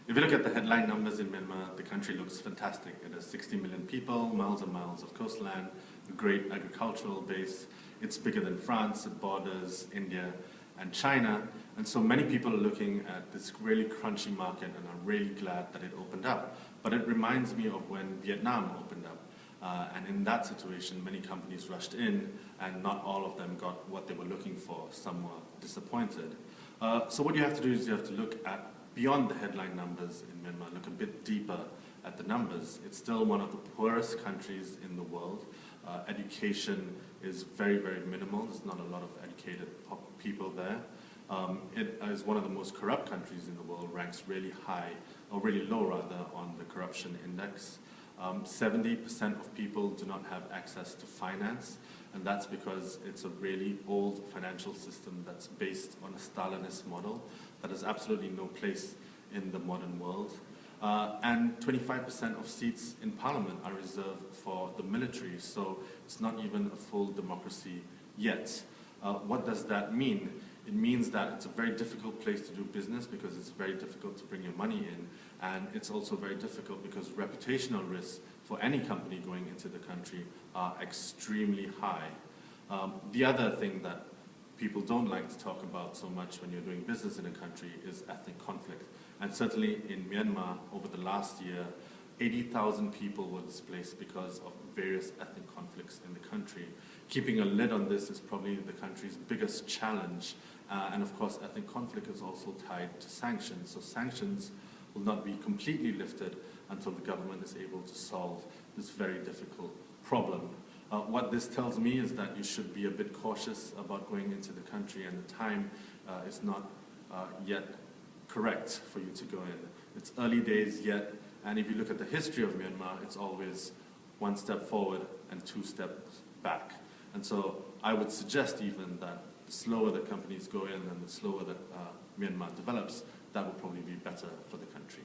If you look at the headline numbers in Myanmar, the country looks fantastic. It has 60 million people, miles and miles of coastline, a great agricultural base. It's bigger than France, it borders India and China. And so many people are looking at this really crunchy market and are really glad that it opened up. But it reminds me of when Vietnam opened up. And in that situation, many companies rushed in, and not all of them got what they were looking for. Some were disappointed. So what you have to do is you have to look at beyond the headline numbers in Myanmar, look a bit deeper at the numbers. It's still one of the poorest countries in the world. Education is very, very minimal. There's not a lot of educated people there. It is one of the most corrupt countries in the world, ranks really high, or really low rather, on the corruption index. 70% of people do not have access to finance, and that's because it's a really old financial system that's based on a Stalinist model that has absolutely no place in the modern world. And 25% of seats in parliament are reserved for the military, so it's not even a full democracy yet. What does that mean? It means that it's a very difficult place to do business because it's very difficult to bring your money in, and it's also very difficult because reputational risks for any company going into the country are extremely high. The other thing that people don't like to talk about so much when you're doing business in a country is ethnic conflict. And certainly in Myanmar, over the last year, 80,000 people were displaced because of various ethnic conflicts in the country. Keeping a lid on this is probably the country's biggest challenge. And of course, ethnic conflict is also tied to sanctions. So sanctions will not be completely lifted until the government is able to solve this very difficult problem. What this tells me is that you should be a bit cautious about going into the country, and the time is not yet correct for you to go in. It's early days yet, and if you look at the history of Myanmar, it's always one step forward and two steps back. And so I would suggest even that the slower that companies go in and the slower that Myanmar develops, that will probably be better for the country.